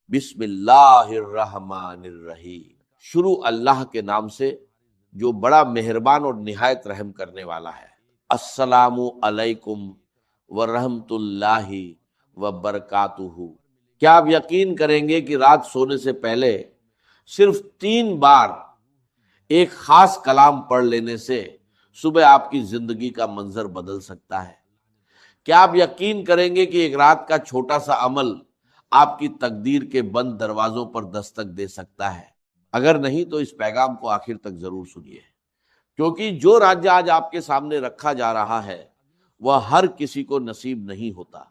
بسم اللہ الرحمن الرحیم، شروع اللہ کے نام سے جو بڑا مہربان اور نہایت رحم کرنے والا ہے۔ السلام علیکم ورحمۃ اللہ وبرکاتہ۔ کیا آپ یقین کریں گے کہ رات سونے سے پہلے صرف 3 بار ایک خاص کلام پڑھ لینے سے صبح آپ کی زندگی کا منظر بدل سکتا ہے؟ کیا آپ یقین کریں گے کہ ایک رات کا چھوٹا سا عمل آپ کی تقدیر کے بند دروازوں پر دستک دے سکتا ہے؟ اگر نہیں تو اس پیغام کو آخر تک ضرور سنیے، کیونکہ جو راج آج آپ کے سامنے رکھا جا رہا ہے وہ ہر کسی کو نصیب نہیں ہوتا۔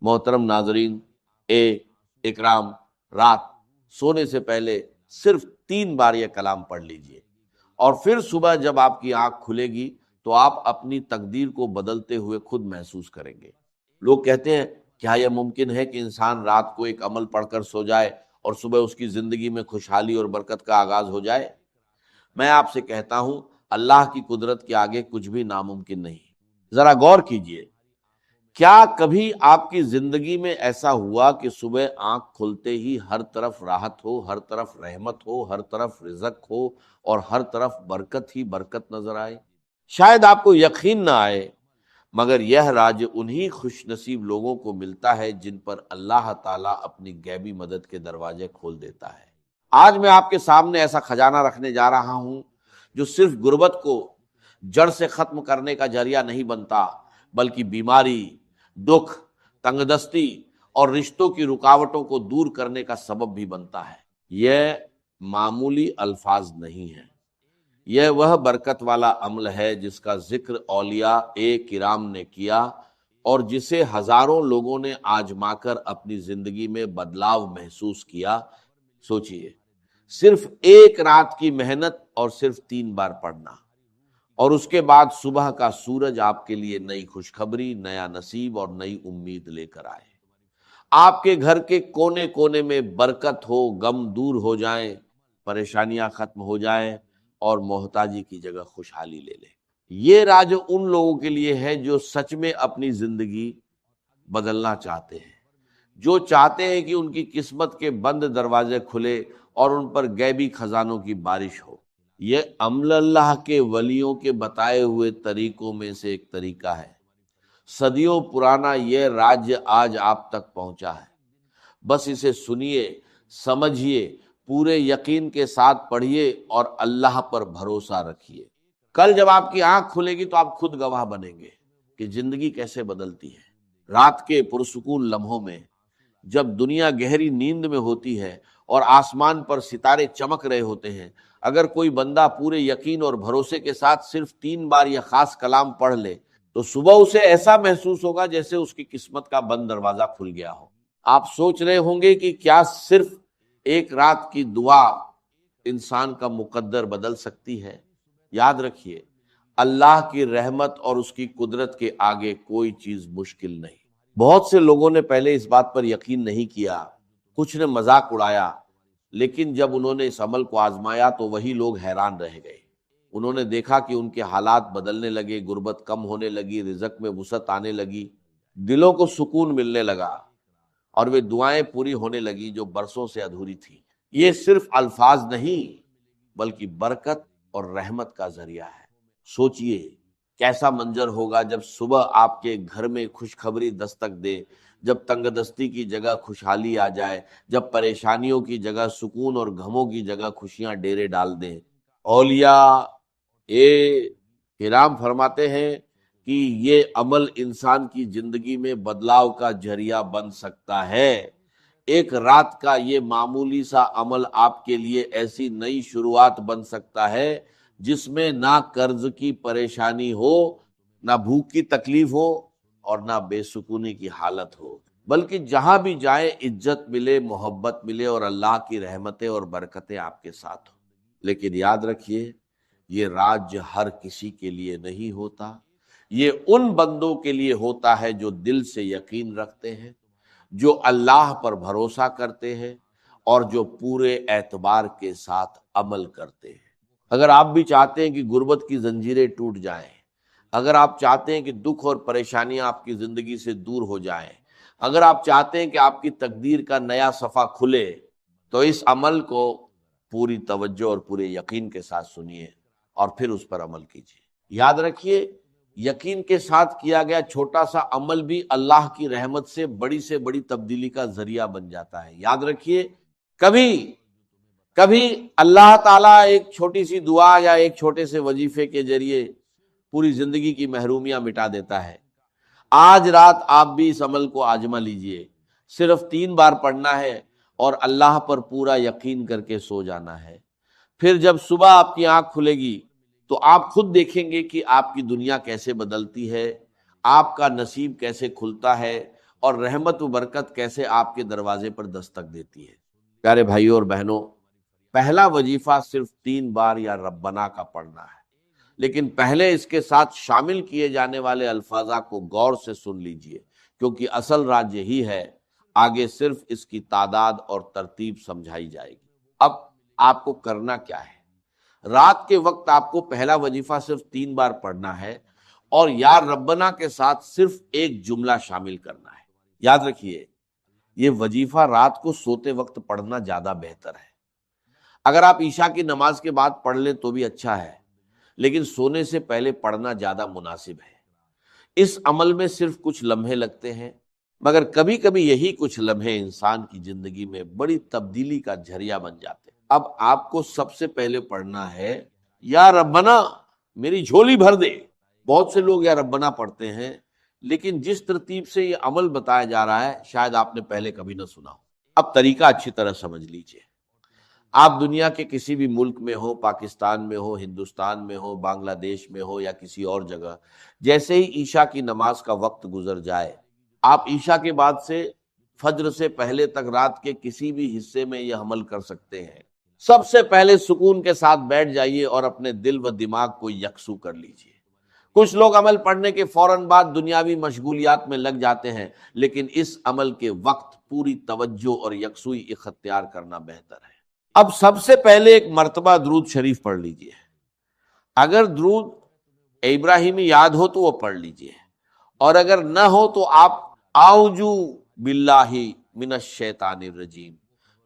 محترم ناظرین اکرام، رات سونے سے پہلے صرف 3 بار یہ کلام پڑھ لیجئے، اور پھر صبح جب آپ کی آنکھ کھلے گی تو آپ اپنی تقدیر کو بدلتے ہوئے خود محسوس کریں گے۔ لوگ کہتے ہیں کیا یہ ممکن ہے کہ انسان رات کو ایک عمل پڑھ کر سو جائے اور صبح اس کی زندگی میں خوشحالی اور برکت کا آغاز ہو جائے؟ میں آپ سے کہتا ہوں اللہ کی قدرت کے آگے کچھ بھی ناممکن نہیں۔ ذرا غور کیجئے، کیا کبھی آپ کی زندگی میں ایسا ہوا کہ صبح آنکھ کھلتے ہی ہر طرف راحت ہو، ہر طرف رحمت ہو، ہر طرف رزق ہو اور ہر طرف برکت ہی برکت نظر آئے؟ شاید آپ کو یقین نہ آئے، مگر یہ راج انہی خوش نصیب لوگوں کو ملتا ہے جن پر اللہ تعالیٰ اپنی غیبی مدد کے دروازے کھول دیتا ہے۔ آج میں آپ کے سامنے ایسا خزانہ رکھنے جا رہا ہوں جو صرف غربت کو جڑ سے ختم کرنے کا ذریعہ نہیں بنتا، بلکہ بیماری، دکھ، تنگ دستی اور رشتوں کی رکاوٹوں کو دور کرنے کا سبب بھی بنتا ہے۔ یہ معمولی الفاظ نہیں ہیں، یہ وہ برکت عمل ہے جس کا ذکر اولیاء کرام نے کیا اور جسے ہزاروں لوگوں نے آزما کر اپنی زندگی میں بدلاؤ محسوس کیا۔ سوچئے، صرف ایک رات کی محنت اور صرف 3 بار پڑھنا، اور اس کے بعد صبح کا سورج آپ کے لیے نئی خوشخبری، نیا نصیب اور نئی امید لے کر آئے۔ آپ کے گھر کے کونے کونے میں برکت ہو، غم دور ہو جائیں، پریشانیاں ختم ہو جائیں اور محتاجی کی جگہ خوشحالی لے لے۔ یہ راج ان لوگوں کے لیے ہے جو سچ میں اپنی زندگی بدلنا چاہتے ہیں، جو چاہتے ہیں کہ ان کی قسمت کے بند دروازے کھلے اور ان پر غیبی خزانوں کی بارش ہو۔ یہ عمل اللہ کے ولیوں کے بتائے ہوئے طریقوں میں سے ایک طریقہ ہے۔ صدیوں پرانا یہ راج آج آپ تک پہنچا ہے۔ بس اسے سنیے، سمجھیے، پورے یقین کے ساتھ پڑھیے اور اللہ پر بھروسہ رکھیے۔ کل جب آپ کی آنکھ کھلے گی تو آپ خود گواہ بنیں گے کہ زندگی کیسے بدلتی ہے۔ رات کے پرسکون لمحوں میں، جب دنیا گہری نیند میں ہوتی ہے اور آسمان پر ستارے چمک رہے ہوتے ہیں، اگر کوئی بندہ پورے یقین اور بھروسے کے ساتھ صرف 3 بار یہ خاص کلام پڑھ لے تو صبح اسے ایسا محسوس ہوگا جیسے اس کی قسمت کا بند دروازہ کھل گیا ہو۔ آپ سوچ رہے ہوں گے کہ کیا صرف ایک رات کی دعا انسان کا مقدر بدل سکتی ہے؟ یاد رکھیے، اللہ کی رحمت اور اس کی قدرت کے آگے کوئی چیز مشکل نہیں۔ بہت سے لوگوں نے پہلے اس بات پر یقین نہیں کیا، کچھ نے مذاق اڑایا، لیکن جب انہوں نے اس عمل کو آزمایا تو وہی لوگ حیران رہ گئے۔ انہوں نے دیکھا کہ ان کے حالات بدلنے لگے، غربت کم ہونے لگی، رزق میں وسعت آنے لگی، دلوں کو سکون ملنے لگا، اور وہ دعائیں پوری ہونے لگی جو برسوں سے ادھوری تھی۔ یہ صرف الفاظ نہیں بلکہ برکت اور رحمت کا ذریعہ ہے۔ سوچئے کیسا منظر ہوگا جب صبح آپ کے گھر میں خوشخبری دستک دے، جب تنگ دستی کی جگہ خوشحالی آ جائے، جب پریشانیوں کی جگہ سکون اور غموں کی جگہ خوشیاں ڈیرے ڈال دیں۔ اولیاء کرام فرماتے ہیں کہ یہ عمل انسان کی زندگی میں بدلاؤ کا ذریعہ بن سکتا ہے۔ ایک رات کا یہ معمولی سا عمل آپ کے لیے ایسی نئی شروعات بن سکتا ہے جس میں نہ قرض کی پریشانی ہو، نہ بھوک کی تکلیف ہو اور نہ بے سکونی کی حالت ہو، بلکہ جہاں بھی جائیں عزت ملے، محبت ملے اور اللہ کی رحمتیں اور برکتیں آپ کے ساتھ ہوں۔ لیکن یاد رکھیے، یہ راج ہر کسی کے لیے نہیں ہوتا، یہ ان بندوں کے لیے ہوتا ہے جو دل سے یقین رکھتے ہیں، جو اللہ پر بھروسہ کرتے ہیں اور جو پورے اعتبار کے ساتھ عمل کرتے ہیں۔ اگر آپ بھی چاہتے ہیں کہ غربت کی زنجیریں ٹوٹ جائیں، اگر آپ چاہتے ہیں کہ دکھ اور پریشانیاں آپ کی زندگی سے دور ہو جائیں، اگر آپ چاہتے ہیں کہ آپ کی تقدیر کا نیا صفحہ کھلے تو اس عمل کو پوری توجہ اور پورے یقین کے ساتھ سنیے اور پھر اس پر عمل کیجیے۔ یاد رکھیے، یقین کے ساتھ کیا گیا چھوٹا سا عمل بھی اللہ کی رحمت سے بڑی تبدیلی کا ذریعہ بن جاتا ہے۔ یاد رکھیے، کبھی اللہ تعالیٰ ایک چھوٹی سی دعا یا ایک چھوٹے سے وظیفے کے ذریعے پوری زندگی کی محرومیاں مٹا دیتا ہے۔ آج رات آپ بھی اس عمل کو آزما لیجئے، صرف 3 بار پڑھنا ہے اور اللہ پر پورا یقین کر کے سو جانا ہے۔ پھر جب صبح آپ کی آنکھ کھلے گی تو آپ خود دیکھیں گے کہ آپ کی دنیا کیسے بدلتی ہے، آپ کا نصیب کیسے کھلتا ہے اور رحمت و برکت کیسے آپ کے دروازے پر دستک دیتی ہے۔ پیارے بھائیوں اور بہنوں، پہلا وظیفہ صرف 3 بار یا ربنا کا پڑھنا ہے، لیکن پہلے اس کے ساتھ شامل کیے جانے والے الفاظ کو غور سے سن لیجئے، کیونکہ اصل راز یہی ہے، آگے صرف اس کی تعداد اور ترتیب سمجھائی جائے گی۔ اب آپ کو کرنا کیا ہے؟ رات کے وقت آپ کو پہلا وظیفہ صرف 3 بار پڑھنا ہے اور یا ربنا کے ساتھ صرف ایک جملہ شامل کرنا ہے۔ یاد رکھیے، یہ وظیفہ رات کو سوتے وقت پڑھنا زیادہ بہتر ہے۔ اگر آپ عشاء کی نماز کے بعد پڑھ لیں تو بھی اچھا ہے، لیکن سونے سے پہلے پڑھنا زیادہ مناسب ہے۔ اس عمل میں صرف کچھ لمحے لگتے ہیں، مگر کبھی کبھی یہی کچھ لمحے انسان کی زندگی میں بڑی تبدیلی کا ذریعہ بن جاتے ہیں۔ اب آپ کو سب سے پہلے پڑھنا ہے یا ربنا میری جھولی بھر دے۔ بہت سے لوگ یا ربنا پڑھتے ہیں، لیکن جس ترتیب سے یہ عمل بتایا جا رہا ہے شاید آپ نے پہلے کبھی نہ سنا ہو۔ اب طریقہ اچھی طرح سمجھ لیجئے۔ آپ دنیا کے کسی بھی ملک میں ہو، پاکستان میں ہو، ہندوستان میں ہو، بنگلہ دیش میں ہو یا کسی اور جگہ، جیسے ہی عشاء کی نماز کا وقت گزر جائے، آپ عشاء کے بعد سے فجر سے پہلے تک رات کے کسی بھی حصے میں یہ عمل کر سکتے ہیں۔ سب سے پہلے سکون کے ساتھ بیٹھ جائیے اور اپنے دل و دماغ کو یکسو کر لیجئے۔ کچھ لوگ عمل پڑھنے کے فوراً بعد دنیاوی مشغولیات میں لگ جاتے ہیں، لیکن اس عمل کے وقت پوری توجہ اور یکسوئی اختیار کرنا بہتر ہے۔ اب سب سے پہلے ایک مرتبہ درود شریف پڑھ لیجئے۔ اگر درود ابراہیمی یاد ہو تو وہ پڑھ لیجئے، اور اگر نہ ہو تو آپ اعوذ باللہ من الشیطان الرجیم،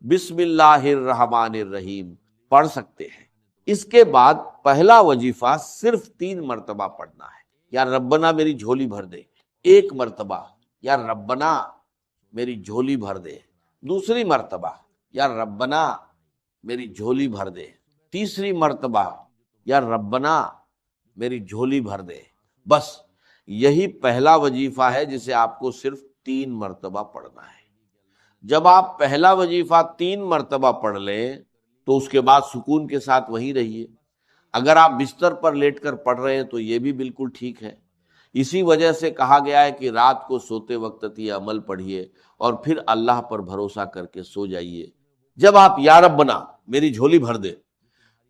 بسم اللہ الرحمن الرحیم پڑھ سکتے ہیں۔ اس کے بعد پہلا وظیفہ صرف 3 مرتبہ پڑھنا ہے۔ یا ربنا میری جھولی بھر دے، 1 مرتبہ، یا ربنا میری جھولی بھر دے، دوسری مرتبہ، یا ربنا میری جھولی بھر دے، تیسری مرتبہ، یا ربنا میری جھولی بھر دے۔ بس یہی پہلا وظیفہ ہے جسے آپ کو صرف 3 مرتبہ پڑھنا ہے۔ جب آپ پہلا وظیفہ 3 مرتبہ پڑھ لیں تو اس کے بعد سکون کے ساتھ وہیں رہیے۔ اگر آپ بستر پر لیٹ کر پڑھ رہے ہیں تو یہ بھی بالکل ٹھیک ہے۔ اسی وجہ سے کہا گیا ہے کہ رات کو سوتے وقت یہ عمل پڑھیے اور پھر اللہ پر بھروسہ کر کے سو جائیے۔ جب آپ یا ربنا میری جھولی بھر دے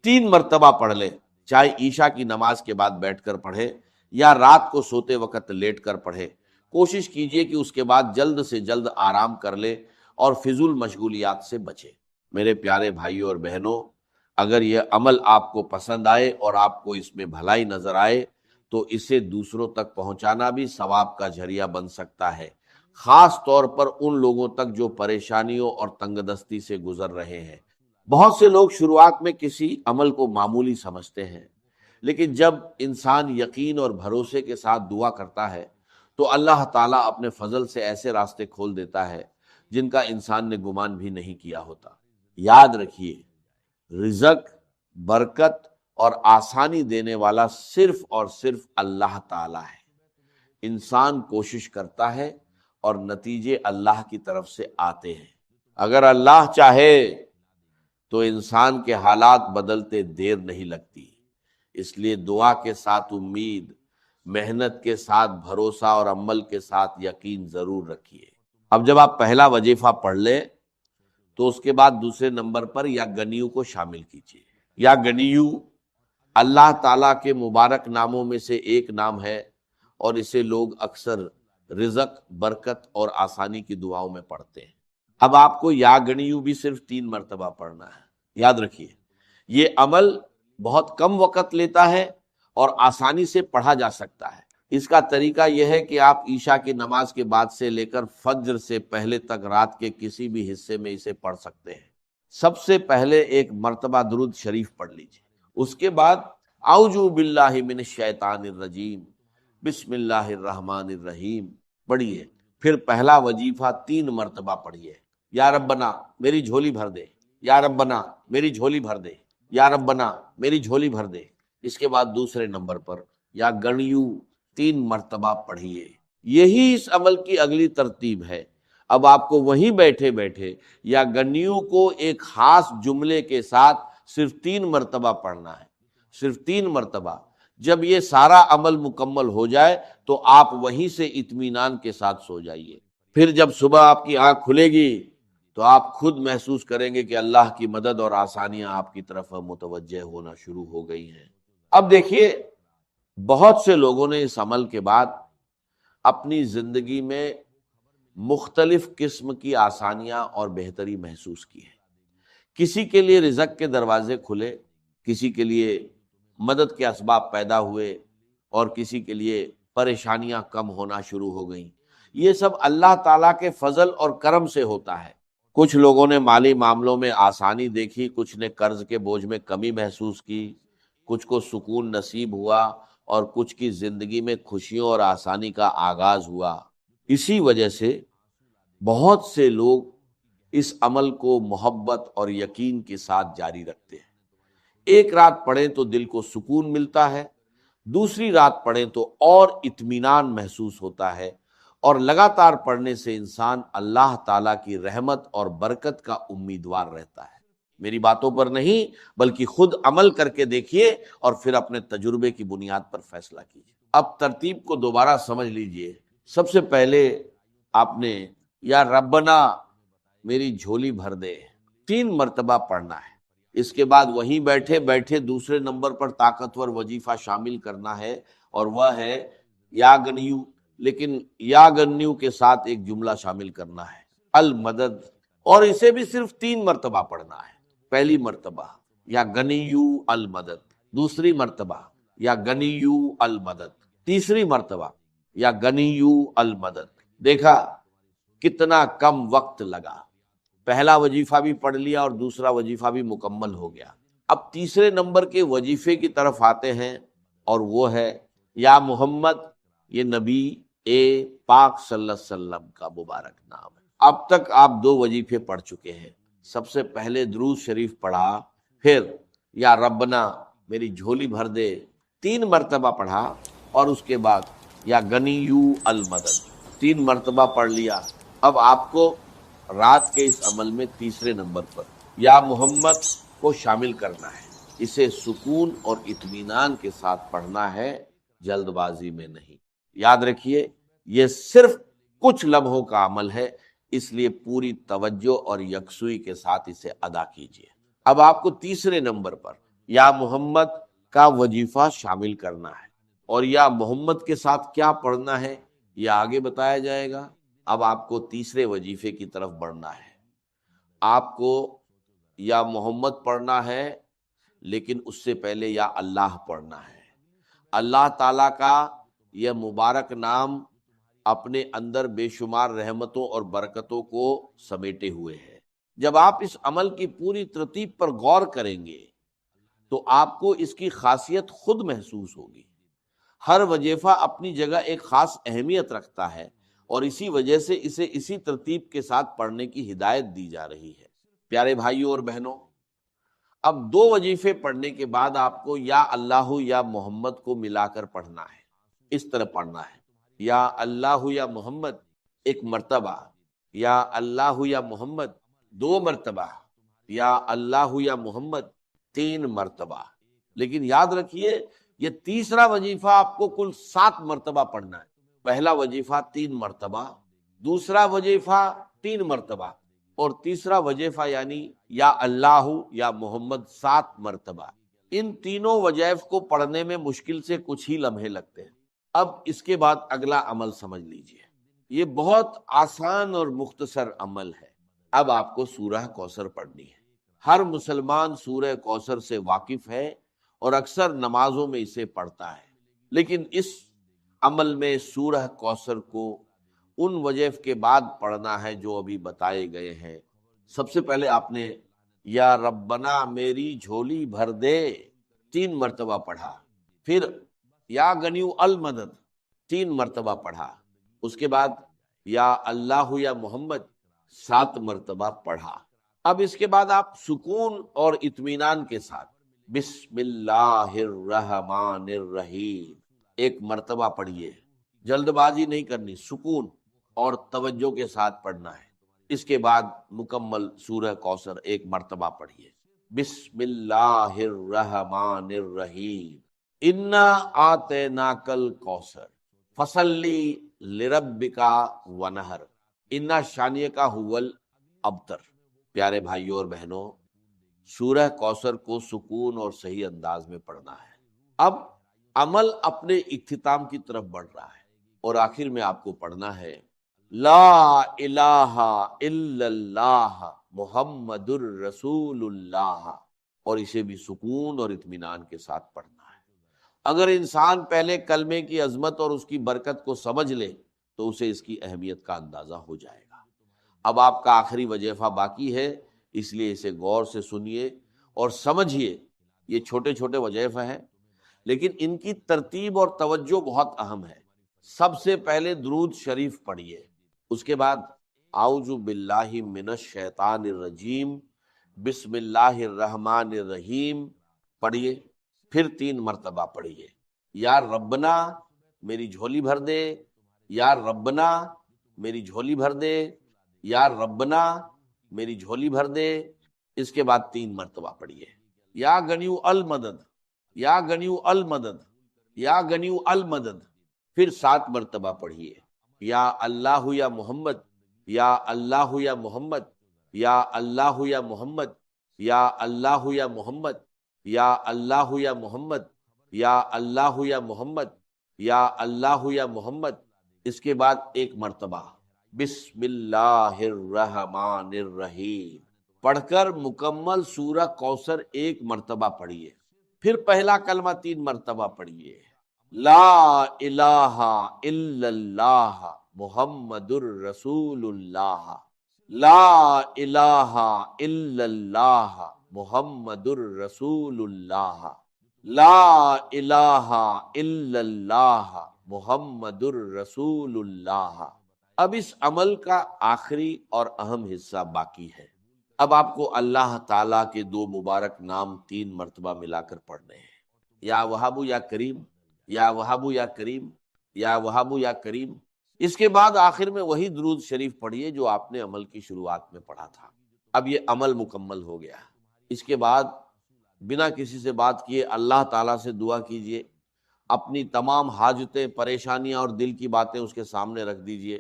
3 مرتبہ پڑھ لیں، چاہے عشاء کی نماز کے بعد بیٹھ کر پڑھے یا رات کو سوتے وقت لیٹ کر پڑھے، کوشش کیجئے کہ اس کے بعد جلد سے جلد آرام کر لے اور فضول مشغولیات سے بچے۔ میرے پیارے بھائیوں اور بہنوں، اگر یہ عمل آپ کو پسند آئے اور آپ کو اس میں بھلائی نظر آئے تو اسے دوسروں تک پہنچانا بھی ثواب کا ذریعہ بن سکتا ہے، خاص طور پر ان لوگوں تک جو پریشانیوں اور تنگ دستی سے گزر رہے ہیں۔ بہت سے لوگ شروعات میں کسی عمل کو معمولی سمجھتے ہیں، لیکن جب انسان یقین اور بھروسے کے ساتھ دعا کرتا ہے تو اللہ تعالیٰ اپنے فضل سے ایسے راستے کھول دیتا ہے جن کا انسان نے گمان بھی نہیں کیا ہوتا۔ یاد رکھیے، رزق، برکت اور آسانی دینے والا صرف اور صرف اللہ تعالیٰ ہے۔ انسان کوشش کرتا ہے اور نتیجے اللہ کی طرف سے آتے ہیں۔ اگر اللہ چاہے تو انسان کے حالات بدلتے دیر نہیں لگتی۔ اس لیے دعا کے ساتھ امید، محنت کے ساتھ بھروسہ اور عمل کے ساتھ یقین ضرور رکھیے۔ اب جب آپ پہلا وظیفہ پڑھ لیں تو اس کے بعد دوسرے نمبر پر یا گنیو کو شامل کیجیے۔ یا گنیو اللہ تعالیٰ کے مبارک ناموں میں سے ایک نام ہے اور اسے لوگ اکثر رزق، برکت اور آسانی کی دعاؤں میں پڑھتے ہیں۔ اب آپ کو یا گنیو بھی صرف 3 مرتبہ پڑھنا ہے۔ یاد رکھیے، یہ عمل بہت کم وقت لیتا ہے اور آسانی سے پڑھا جا سکتا ہے۔ اس کا طریقہ یہ ہے کہ آپ عشاء کی نماز کے بعد سے لے کر فجر سے پہلے تک رات کے کسی بھی حصے میں اسے پڑھ سکتے ہیں۔ سب سے پہلے ایک مرتبہ درود شریف پڑھ لیجیے، اس کے بعد اعوذ باللہ من الشیطان الرجیم بسم اللہ الرحمن الرحیم پڑھیے، پھر پہلا وظیفہ 3 مرتبہ پڑھیے، یا ربنا میری جھولی بھر دے، یا ربنا میری جھولی بھر دے، یا ربنا میری جھولی بھر دے۔ اس کے بعد دوسرے نمبر پر یا گنیو 3 مرتبہ پڑھیے۔ یہی اس عمل کی اگلی ترتیب ہے۔ اب آپ کو وہیں بیٹھے بیٹھے یا گنیو کو ایک خاص جملے کے ساتھ صرف 3 مرتبہ پڑھنا ہے، صرف 3 مرتبہ۔ جب یہ سارا عمل مکمل ہو جائے تو آپ وہیں سے اطمینان کے ساتھ سو جائیے۔ پھر جب صبح آپ کی آنکھ کھلے گی تو آپ خود محسوس کریں گے کہ اللہ کی مدد اور آسانیاں آپ کی طرف متوجہ ہونا شروع ہو گئی ہیں۔ اب دیکھیے، بہت سے لوگوں نے اس عمل کے بعد اپنی زندگی میں مختلف قسم کی آسانیاں اور بہتری محسوس کی ہے۔ کسی کے لیے رزق کے دروازے کھلے، کسی کے لیے مدد کے اسباب پیدا ہوئے، اور کسی کے لیے پریشانیاں کم ہونا شروع ہو گئیں۔ یہ سب اللہ تعالیٰ کے فضل اور کرم سے ہوتا ہے۔ کچھ لوگوں نے مالی معاملوں میں آسانی دیکھی، کچھ نے قرض کے بوجھ میں کمی محسوس کی، کچھ کو سکون نصیب ہوا، اور کچھ کی زندگی میں خوشیوں اور آسانی کا آغاز ہوا۔ اسی وجہ سے بہت سے لوگ اس عمل کو محبت اور یقین کے ساتھ جاری رکھتے ہیں۔ ایک رات پڑھیں تو دل کو سکون ملتا ہے، دوسری رات پڑھیں تو اور اطمینان محسوس ہوتا ہے، اور لگاتار پڑھنے سے انسان اللہ تعالیٰ کی رحمت اور برکت کا امیدوار رہتا ہے۔ میری باتوں پر نہیں بلکہ خود عمل کر کے دیکھیے اور پھر اپنے تجربے کی بنیاد پر فیصلہ کیجیے۔ اب ترتیب کو دوبارہ سمجھ لیجئے۔ سب سے پہلے آپ نے یا ربنا میری جھولی بھر دے 3 مرتبہ پڑھنا ہے۔ اس کے بعد وہیں بیٹھے بیٹھے دوسرے نمبر پر طاقتور وظیفہ شامل کرنا ہے، اور وہ ہے یا گنیو، لیکن یا گنیو کے ساتھ ایک جملہ شامل کرنا ہے، المدد، اور اسے بھی صرف 3 مرتبہ پڑھنا ہے۔ پہلی مرتبہ یا گنیو المدد، دوسری مرتبہ یا گنیو المدد، تیسری مرتبہ یا گنیو المدد۔ دیکھا کتنا کم وقت لگا، پہلا وظیفہ بھی پڑھ لیا اور دوسرا وظیفہ بھی مکمل ہو گیا۔ اب تیسرے نمبر کے وظیفے کی طرف آتے ہیں، اور وہ ہے یا محمد۔ یہ نبی پاک صلی اللہ علیہ وسلم کا مبارک نام ہے۔ اب تک آپ 2 وظیفے پڑھ چکے ہیں۔ سب سے پہلے درود شریف پڑھا، پھر یا ربنا میری جھولی بھر دے 3 مرتبہ پڑھا، اور اس کے بعد یا گنیو المدد 3 مرتبہ پڑھ لیا۔ اب آپ کو رات کے اس عمل میں تیسرے نمبر پر یا محمد کو شامل کرنا ہے۔ اسے سکون اور اطمینان کے ساتھ پڑھنا ہے، جلد بازی میں نہیں۔ یاد رکھیے، یہ صرف کچھ لمحوں کا عمل ہے، اس لیے پوری توجہ اور یکسوئی کے ساتھ اسے ادا کیجیے۔ اب آپ کو تیسرے نمبر پر یا محمد کا وظیفہ شامل کرنا ہے، اور یا محمد کے ساتھ کیا پڑھنا ہے یہ آگے بتایا جائے گا۔ اب آپ کو تیسرے وظیفے کی طرف بڑھنا ہے۔ آپ کو یا محمد پڑھنا ہے، لیکن اس سے پہلے یا اللہ پڑھنا ہے۔ اللہ تعالیٰ کا یہ مبارک نام اپنے اندر بے شمار رحمتوں اور برکتوں کو سمیٹے ہوئے ہے۔ جب آپ اس عمل کی پوری ترتیب پر غور کریں گے تو آپ کو اس کی خاصیت خود محسوس ہوگی۔ ہر وظیفہ اپنی جگہ ایک خاص اہمیت رکھتا ہے، اور اسی وجہ سے اسے اسی ترتیب کے ساتھ پڑھنے کی ہدایت دی جا رہی ہے۔ پیارے بھائیوں اور بہنوں، اب 2 وظیفے پڑھنے کے بعد آپ کو یا اللہ یا محمد کو ملا کر پڑھنا ہے۔ اس طرح پڑھنا ہے، یا اللہ یا محمد 1 مرتبہ، یا اللہ یا محمد 2 مرتبہ، یا اللہ یا محمد 3 مرتبہ۔ لیکن یاد رکھیے، یہ تیسرا وظیفہ آپ کو کل 7 مرتبہ پڑھنا ہے۔ پہلا وظیفہ 3 مرتبہ، دوسرا وظیفہ 3 مرتبہ، اور تیسرا وظیفہ یعنی یا اللہ یا محمد 7 مرتبہ۔ ان تینوں وظائف کو پڑھنے میں مشکل سے کچھ ہی لمحے لگتے ہیں۔ اب اس کے بعد اگلا عمل سمجھ لیجئے، یہ بہت آسان اور مختصر عمل ہے۔ اب آپ کو سورہ کوثر پڑھنی ہے۔ ہر مسلمان سورہ کوثر سے واقف ہے اور اکثر نمازوں میں اسے پڑھتا ہے، لیکن اس عمل میں سورہ کوثر کو ان وظائف کے بعد پڑھنا ہے جو ابھی بتائے گئے ہیں۔ سب سے پہلے آپ نے یا ربنا میری جھولی بھر دے 3 مرتبہ پڑھا، پھر یا غنیو المدد 3 مرتبہ پڑھا، اس کے بعد یا اللہ یا محمد 7 مرتبہ پڑھا۔ اب اس کے بعد آپ سکون اور اطمینان کے ساتھ بسم اللہ الرحمن الرحیم 1 مرتبہ پڑھیے، جلد بازی نہیں کرنی، سکون اور توجہ کے ساتھ پڑھنا ہے۔ اس کے بعد مکمل سورہ کوثر 1 مرتبہ پڑھیے، بسم اللہ الرحمن الرحیم انا آتیناک الکوثر فصلی لربک ونہر انا شانیک هو الابتر۔ پیارے بھائیوں اور بہنوں، سورہ کوثر کو سکون اور صحیح انداز میں پڑھنا ہے۔ اب عمل اپنے اختتام کی طرف بڑھ رہا ہے اور آخر میں آپ کو پڑھنا ہے لا الہ الا اللہ محمد الرسول اللہ، اور اسے بھی سکون اور اطمینان کے ساتھ پڑھنا ہے۔ اگر انسان پہلے کلمے کی عظمت اور اس کی برکت کو سمجھ لے تو اسے اس کی اہمیت کا اندازہ ہو جائے گا۔ اب آپ کا آخری وظیفہ باقی ہے، اس لیے اسے غور سے سنیے اور سمجھیے۔ یہ چھوٹے چھوٹے وظیفے ہیں لیکن ان کی ترتیب اور توجہ بہت اہم ہے۔ سب سے پہلے درود شریف پڑھیے، اس کے بعد اعوذ باللہ من الشیطان الرجیم بسم اللہ الرحمن الرحیم پڑھیے، پھر 3 مرتبہ پڑھیے یا ربنا میری جھولی بھر دے، یا ربنا میری جھولی بھر دے، یا ربنا میری جھولی بھر دے۔ اس کے بعد 3 مرتبہ پڑھیے یا غنیو المدد، یا غنیو المدد، یا غنیو المدد، پھر 7 مرتبہ پڑھیے یا اللہ یا محمد، یا اللہ یا محمد، یا اللہ یا محمد، یا اللہ یا محمد، یا اللہ یا محمد، یا اللہ یا محمد، یا اللہ یا محمد۔ اس کے بعد 1 مرتبہ بسم اللہ الرحمن الرحیم پڑھ کر مکمل سورہ کوثر 1 مرتبہ پڑھیے، پھر پہلا کلمہ 3 مرتبہ پڑھیے لا الہ الا اللہ محمد الرسول اللہ، لا الہ الا اللہ محمد الرسول اللہ، لا الہ الا اللہ محمد الرسول اللہ۔ اب اس عمل کا آخری اور اہم حصہ باقی ہے۔ اب آپ کو اللہ تعالیٰ کے 2 مبارک نام 3 مرتبہ ملا کر پڑھنے ہیں، یا وہاب یا کریم، یا وہاب یا کریم، یا وہاب یا کریم۔ اس کے بعد آخر میں وہی درود شریف پڑھیے جو آپ نے عمل کی شروعات میں پڑھا تھا۔ اب یہ عمل مکمل ہو گیا۔ اس کے بعد بنا کسی سے بات کیے اللہ تعالیٰ سے دعا کیجئے، اپنی تمام حاجتیں، پریشانیاں اور دل کی باتیں اس کے سامنے رکھ دیجئے۔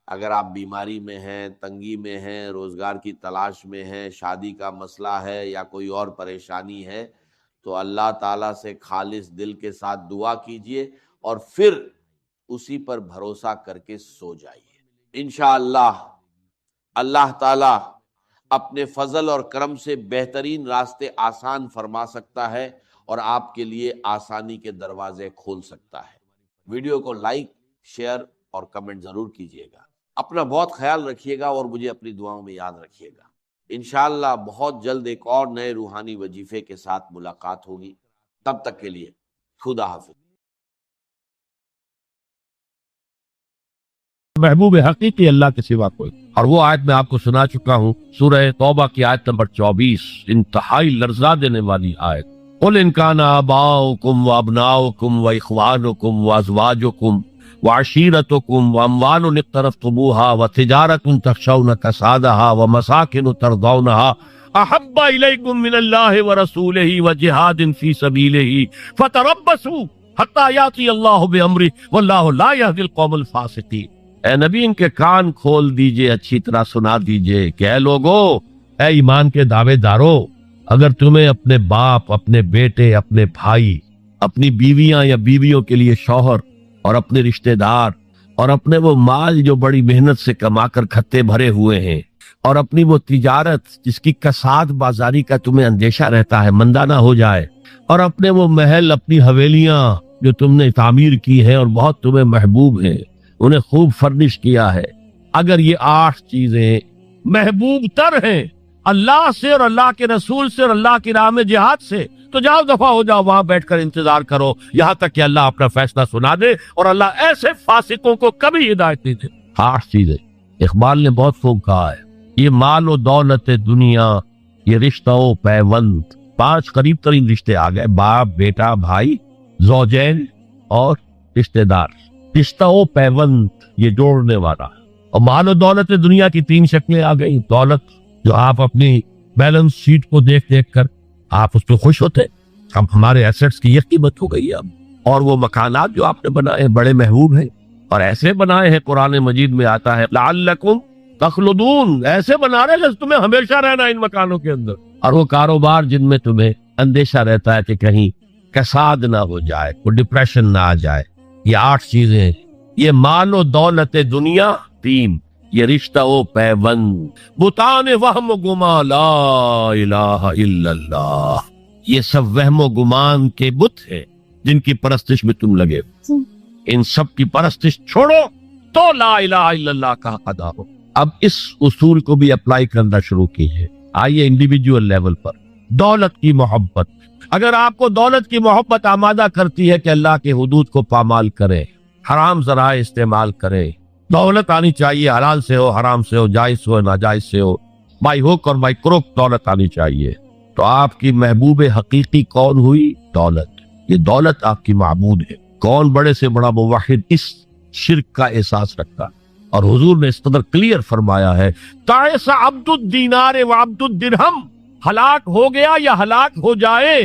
اگر آپ بیماری میں ہیں، تنگی میں ہیں، روزگار کی تلاش میں ہیں، شادی کا مسئلہ ہے یا کوئی اور پریشانی ہے تو اللہ تعالیٰ سے خالص دل کے ساتھ دعا کیجئے اور پھر اسی پر بھروسہ کر کے سو جائیے۔ انشاءاللہ اللہ تعالیٰ اپنے فضل اور کرم سے بہترین راستے آسان فرما سکتا ہے اور آپ کے لیے آسانی کے دروازے کھول سکتا ہے۔ ویڈیو کو لائک، شیئر اور کمنٹ ضرور کیجیے گا۔ اپنا بہت خیال رکھیے گا اور مجھے اپنی دعاؤں میں یاد رکھیے گا۔ انشاءاللہ بہت جلد ایک اور نئے روحانی وظیفے کے ساتھ ملاقات ہوگی۔ تب تک کے لیے خدا حافظ۔ محبوب حقیقی اللہ کے سوا کوئی، اور وہ آیت میں آپ کو سنا چکا ہوں، سورہ توبہ کی آیت نمبر 24، انتہائی لرزا دینے والی آیت۔ قل ان کان آباؤکم وابناؤکم واخوانکم وازواجکم وعشیرتکم واموال اقترفتموها وتجارۃ تخشون کسادها ومساکن ترضونها احب الیکم من اللہ ورسولہ وجہاد فی سبیلہ فتربصوا حتی یاتی اللہ بامرہ واللہ لا یہدی القوم الفاسقین۔ اے نبی ان کے کان کھول دیجئے، اچھی طرح سنا دیجئے کہ اے لوگو، اے ایمان کے دعوے دارو، اگر تمہیں اپنے باپ، اپنے بیٹے، اپنے بھائی، اپنی بیویاں یا بیویوں کے لیے شوہر اور اپنے رشتہ دار اور اپنے وہ مال جو بڑی محنت سے کما کر کھتے بھرے ہوئے ہیں اور اپنی وہ تجارت جس کی کساد بازاری کا تمہیں اندیشہ رہتا ہے مندہ نہ ہو جائے، اور اپنے وہ محل، اپنی حویلیاں جو تم نے تعمیر کی ہے اور بہت تمہیں محبوب ہیں، انہیں خوب فرنش کیا ہے۔ اگر یہ 8 چیزیں محبوب تر ہیں اللہ سے اور اللہ کے رسول سے اور اللہ کی راہ میں جہاد سے، تو جاؤ دفعہ ہو جاؤ، وہاں بیٹھ کر انتظار کرو یہاں تک کہ اللہ اپنا فیصلہ سنا دے، اور اللہ ایسے فاسقوں کو کبھی ہدایت نہیں دے۔ 8 چیزیں اقبال نے بہت خوب کہا ہے، یہ مال و دولت دنیا، یہ رشتہ و پیوند، 5 قریب ترین رشتے آ گئے، باپ، بیٹا، بھائی، زوجین اور رشتہ دار۔ رشتہ و پیوند یہ جوڑنے والا، اور مال و دولت دنیا کی 3 شکلیں آ گئی۔ دولت جو آپ اپنی بیلنس شیٹ کو دیکھ دیکھ کر آپ اس پہ خوش ہوتے، اب ہمارے ایسٹس کی یہ قیمت ہو گئی اب، اور وہ مکانات جو آپ نے بنائے بڑے محبوب ہیں، اور ایسے بنائے ہیں، قرآن مجید میں آتا ہے لعلکم تخلدون، ایسے بنا رہے کہ تمہیں ہمیشہ رہنا ان مکانوں کے اندر، اور وہ کاروبار جن میں تمہیں اندیشہ رہتا ہے کہ کہیں کساد نہ ہو جائے، کوئی ڈپریشن نہ آ جائے۔ یہ 8 چیزیں، یہ مال و دولت دنیا 3، یہ رشتہ و پیوند، بتان وہم و گما لا الہ الا اللہ، یہ سب وہم و گمان کے بت ہیں جن کی پرستش میں تم لگے ہو، ان سب کی پرستش چھوڑو تو لا الہ الا اللہ کا حق ادا ہو۔ اب اس اصول کو بھی اپلائی کرنا شروع کیجئے۔ آئیے انڈیویجول لیول پر، دولت کی محبت، اگر آپ کو دولت کی محبت آمادہ کرتی ہے کہ اللہ کے حدود کو پامال کرے، حرام ذرائع استعمال کرے، دولت آنی چاہیے، حلال سے ہو، حرام سے ہو، جائز ہو، ناجائز سے ہو، بائی ہوک اور بائی کروک دولت آنی چاہیے، تو آپ کی محبوب حقیقی کون ہوئی؟ دولت۔ یہ دولت آپ کی معبود ہے۔ کون بڑے سے بڑا موحد اس شرک کا احساس رکھتا، اور حضور نے اس قدر کلیئر فرمایا ہے، تعس عبد الدینار و عبد الدرہم، ہلاک ہو گیا یا ہلاک ہو جائے،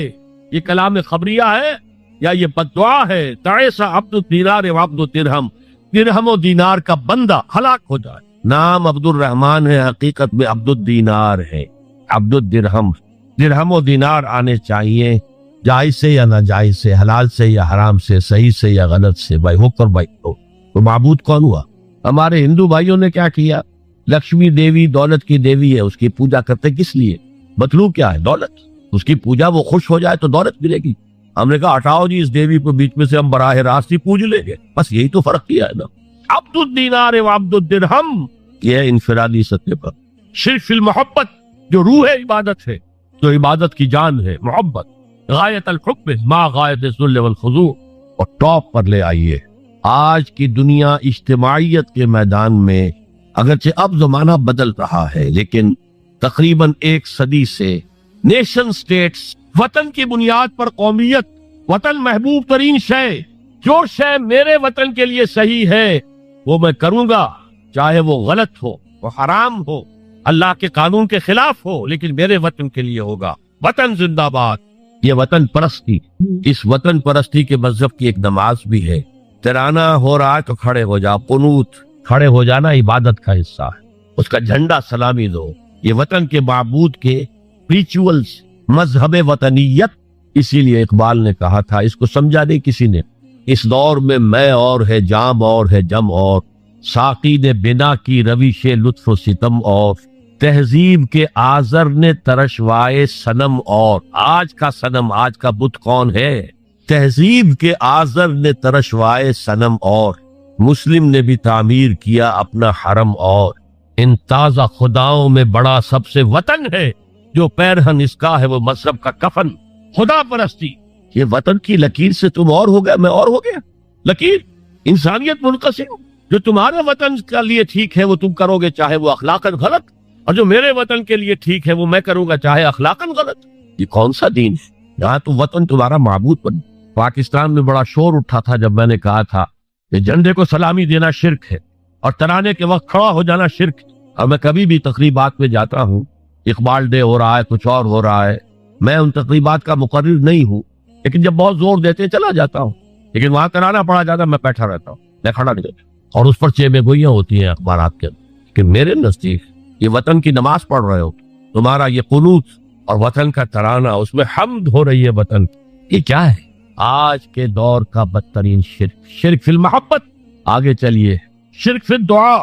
یہ کلام خبریہ ہے یا یہ بددعا ہے؟ تعس عبد الدینار و عبد الدرہم، درہم و دینار کا بندہ ہلاک ہو جائے۔ نام عبد الرحمن ہے، حقیقت میں عبد الدینار ہے، عبد الدرہم۔ درہم و دینار آنے چاہیے، جائز سے یا ناجائز سے، حلال سے یا حرام سے، صحیح سے یا غلط سے، بھائی ہو کر بھائی ہو۔ تو معبود کون ہوا؟ ہمارے ہندو بھائیوں نے کیا کیا؟ لکشمی دیوی دولت کی دیوی ہے، اس کی پوجا کرتے کس لیے؟ مطلوب کیا ہے؟ دولت۔ اس کی پوجا وہ خوش ہو جائے تو دولت ملے گی۔ ہم نے کہا ہٹاؤ جی اس دیوی کو بیچ میں سے، ہم براہ راست ہی پوج لیں گے، بس یہی تو فرق کیا ہے نا۔ عبد الدینار و عبد الدرہم، یہ انفرادی سطح پر۔ شرک فی المحبت، جو روح عبادت ہے، جو عبادت کی جان ہے، محبت، غایت الحب ما غایت الذل والخضوع، اور ٹاپ پر لے آئیے۔ آج کی دنیا اجتماعیت کے میدان میں، اگرچہ اب زمانہ بدل رہا ہے، لیکن تقریباً 1 صدی سے نیشن سٹیٹس، وطن کی بنیاد پر قومیت، وطن محبوب ترین شے، جو شے میرے وطن کے لیے صحیح ہے وہ میں کروں گا، چاہے وہ غلط ہو، وہ حرام ہو، اللہ کے قانون کے خلاف ہو، لیکن میرے وطن کے لیے ہوگا۔ وطن زندہ باد، یہ وطن پرستی۔ اس وطن پرستی کے مذہب کی ایک نماز بھی ہے، ترانہ ہو رہا ہے تو کھڑے ہو جاؤ، قنوت، کھڑے ہو جانا عبادت کا حصہ ہے، اس کا جھنڈا سلامی دو۔ یہ وطن کے معبود کے ریچولز، مذہب وطنیت۔ اسی لیے اقبال نے کہا تھا، اس کو سمجھا نہیں کسی نے، اس دور میں میں اور ہے، جام اور ہے، جم اور، ساقی نے بنا کی روش لطف و ستم اور، تہذیب کے آزر نے ترشوائے صنم اور۔ آج کا صنم، آج کا بت کون ہے؟ تہذیب کے آزر نے ترشوائے صنم اور، مسلم نے بھی تعمیر کیا اپنا حرم اور۔ ان تازہ خداؤں میں بڑا سب سے وطن ہے، جو پیرہن اس کا ہے وہ مذہب کا کفن۔ خدا پرستی، یہ وطن کی لکیر سے تم اور ہو گئے، میں اور ہو گیا۔ لکیر انسانیت منقسم، جو تمہارے وطن کے لیے ٹھیک ہے وہ تم کرو گے چاہے وہ اخلاقاً غلط، اور جو میرے وطن کے لیے ٹھیک ہے وہ میں کروں گا چاہے اخلاقاً غلط۔ یہ کون سا دین ہے؟ یہاں تو وطن تمہارا معبود بن۔ پاکستان میں بڑا شور اٹھا تھا جب میں نے کہا تھا کہ جھنڈے کو سلامی دینا شرک ہے، اور ترانے کے وقت کھڑا ہو جانا شرک ہے۔ اور میں کبھی بھی تقریبات میں جاتا ہوں، اقبال ڈے ہو رہا ہے، کچھ اور ہو رہا ہے، میں ان تقریبات کا مقرر نہیں ہوں، لیکن جب بہت زور دیتے ہیں چلا جاتا ہوں، لیکن وہاں ترانا پڑا جاتا میں بیٹھا رہتا ہوں، میں کھڑا نہیں رہتا، اور اس پر چیمے گوئیاں ہوتی ہیں اخبارات کے اندر کہ میرے نزدیک یہ وطن کی نماز پڑھ رہے ہو، تمہارا یہ قنوت اور وطن کا ترانہ، اس میں حمد ہو رہی ہے وطن، یہ کیا ہے؟ آج کے دور کا بدترین شرک، شرک فی المحبت۔ آگے چلیے، شرک فی الدعا،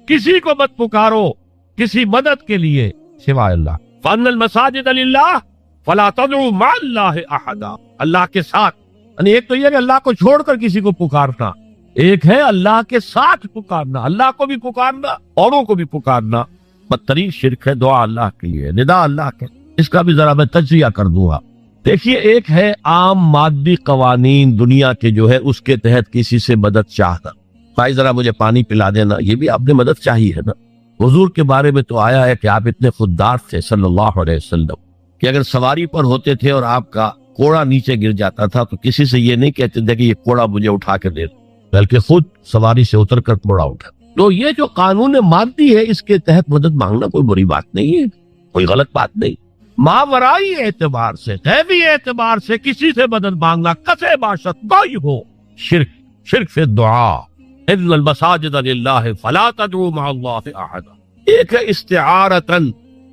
کسی کو مت پکارو کسی مدد کے لیے سوائے اللہ۔ فَأَنَّ الْمَسَاجِدَ لِلَّهِ فَلَا تَدْعُوا مَعَ اللَّهِ أَحَدًا، اللہ کے ساتھ یعنی ایک تو یہ کہ اللہ کو چھوڑ کر کسی کو پکارنا، ایک ہے اللہ کے ساتھ پکارنا، اللہ کو بھی پکارنا اوروں کو بھی پکارنا۔ بدترین شرک ہے دعا اللہ کے لیے، ندا اللہ کے، اس کا بھی ذرا میں تجزیہ کر دوں گا۔ دیکھیے، ایک ہے عام مادی قوانین دنیا کے جو ہے اس کے تحت کسی سے مدد چاہنا، بھائی ذرا مجھے پانی پلا دینا، یہ بھی آپ نے مدد چاہی ہے نا۔ حضور کے بارے میں تو آیا ہے کہ آپ اتنے خوددار تھے صلی اللہ علیہ وسلم کہ اگر سواری پر ہوتے تھے اور آپ کا کوڑا نیچے گر جاتا تھا تو کسی سے یہ نہیں کہتے تھے کہ یہ کوڑا مجھے اٹھا کے دے، بلکہ خود سواری سے اتر کر کوڑا اٹھا۔ تو یہ جو قانون مادی ہے اس کے تحت مدد مانگنا کوئی بری بات نہیں ہے، کوئی غلط بات نہیں۔ ماورائی اعتبار سے، غیبی اعتبار سے کسی سے مدد مانگنا کسے باشد کوئی ہو، شرک فی الدعا، ان المساجد للہ فلا تدعوا مع اللہ احدا۔ ایک ہے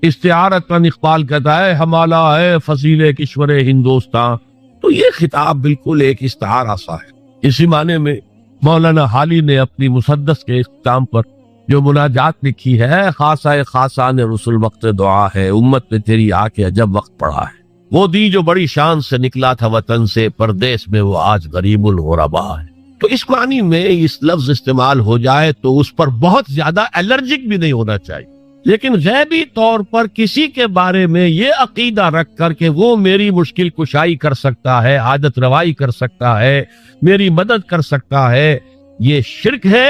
استعارتاً اقبال کہتا ہے ہمالا ہے فصیل کشور ہندوستان، تو یہ خطاب بالکل ایک استعارہ سا ہے۔ اسی معنی میں مولانا حالی نے اپنی مسدس کے اختتام پر جو مناجات لکھی ہے، خاصہ خاصان رسول وقت دعا ہے، امت میں تیری آ کے عجب وقت پڑا ہے، وہ دی جو بڑی شان سے نکلا تھا وطن سے، پردیس میں وہ آج غریب الغربا ہے۔ تو اس معنی میں اس لفظ استعمال ہو جائے تو اس پر بہت زیادہ الرجک بھی نہیں ہونا چاہیے، لیکن غیبی طور پر کسی کے بارے میں یہ عقیدہ رکھ کر کہ وہ میری مشکل کشائی کر سکتا ہے، عادت روائی کر سکتا ہے، میری مدد کر سکتا ہے، یہ شرک ہے،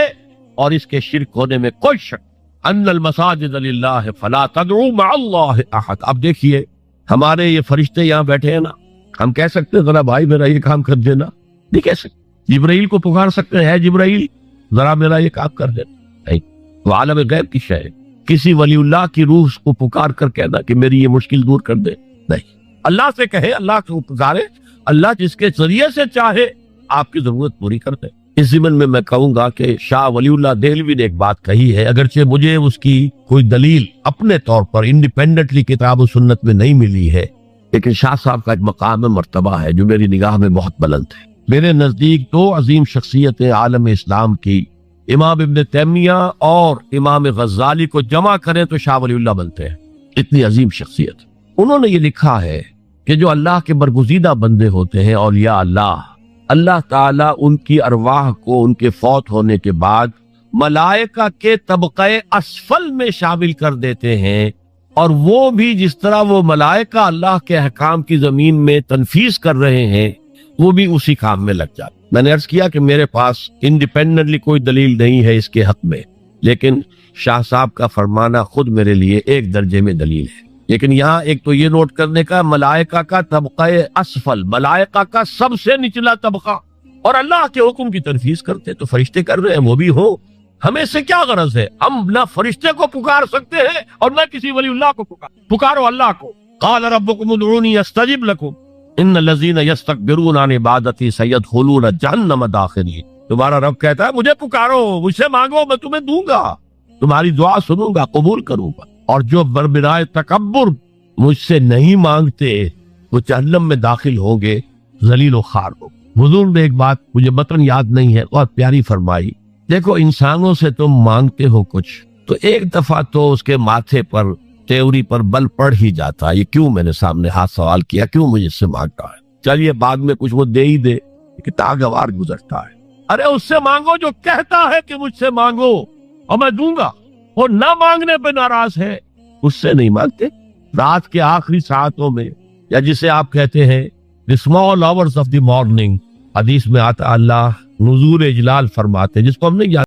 اور اس کے شرک ہونے میں کوئی شک۔ ان المساجد للہ فلا تدعوا مع اللہ احد۔ اب دیکھیے ہمارے یہ فرشتے یہاں بیٹھے ہیں نا، ہم کہہ سکتے ہیں ذرا بھائی میرا یہ کام کر دینا؟ نہیں کہہ سکتے۔ جبرائیل کو پکار سکتے ہیں، جبرائیل ذرا میرا یہ کام کر دینا؟ نہیں، وہ عالم غیب کی شے ہے۔ کسی ولی اللہ کی روح کو پکار کر کہنا کہ میری یہ مشکل دور کر دے؟ نہیں، اللہ سے کہے، اللہ کو پکارے، اللہ جس کے ذریعے سے چاہے آپ کی ضرورت پوری کر دے۔ اس ضمن میں میں کہوں گا کہ شاہ ولی اللہ دہلوی نے ایک بات کہی ہے، اگرچہ مجھے اس کی کوئی دلیل اپنے طور پر انڈیپینڈنٹلی کتاب و سنت میں نہیں ملی ہے، لیکن شاہ صاحب کا ایک مقام مرتبہ ہے جو میری نگاہ میں بہت بلند ہے۔ میرے نزدیک دو عظیم شخصیتیں عالم اسلام کی، امام ابن تیمیہ اور امام غزالی کو جمع کریں تو شاہ ولی اللہ بنتے ہیں، اتنی عظیم شخصیت۔ انہوں نے یہ لکھا ہے کہ جو اللہ کے برگزیدہ بندے ہوتے ہیں، اولیاء اللہ تعالیٰ ان کی ارواح کو ان کے فوت ہونے کے بعد ملائکہ کے طبقہ اسفل میں شامل کر دیتے ہیں، اور وہ بھی جس طرح وہ ملائکہ اللہ کے احکام کی زمین میں تنفیذ کر رہے ہیں وہ بھی اسی کام میں لگ جاتے۔ میں نے عرض کیا کہ میرے پاس انڈیپینڈنٹلی کوئی دلیل نہیں ہے اس کے حق میں، لیکن شاہ صاحب کا فرمانا خود میرے لیے ایک درجے میں دلیل ہے۔ لیکن یہاں ایک تو یہ نوٹ کرنے کا، ملائکہ کا طبقہ اسفل، ملائکہ کا سب سے نچلا طبقہ، اور اللہ کے حکم کی تنفیذ کرتے تو فرشتے کر رہے ہیں، وہ بھی ہو، ہمیں سے کیا غرض ہے؟ ہم نہ فرشتے کو پکار سکتے ہیں اور نہ کسی ولی اللہ کو پکارو اللہ کو۔ قال ربکم ادعونی استجب لکم ان الذین یستکبرون عن عبادتی سیدخلون جہنم داخرین۔ تمہارا رب کہتا ہے مجھے پکارو، مجھ سے مانگو، میں تمہیں دوں گا، تمہاری دعا سنوں گا، قبول کروں گا، اور جو بربرائے تکبر مجھ سے نہیں مانگتے وہ جہنم میں داخل ہوں گے، ذلیل و خوار ہو۔ حضور نے ایک بات مجھے متن یاد نہیں ہے، بہت پیاری فرمائی، دیکھو انسانوں سے تم مانگتے ہو کچھ تو ایک دفعہ تو اس کے ماتھے پر تیوری پر بل پڑ ہی جاتا ہے، یہ کیوں میں نے سامنے ہاتھ سوال کیا، کیوں مجھے اس سے مانگتا ہے؟ چلیے بعد میں کچھ وہ دے ہی دے، کہ ناگوار گزرتا ہے۔ ارے اس سے مانگو جو کہتا ہے کہ مجھ سے مانگو اور میں دوں گا، وہ نہ مانگنے پہ ناراض ہے، اس سے نہیں مانگتے۔ رات کے آخری ساعتوں میں، یا جسے آپ کہتے ہیں the small hours of the morning، حدیث میں آتا اللہ نزول اجلال فرماتے، جس کو ہم نہیں جانتے۔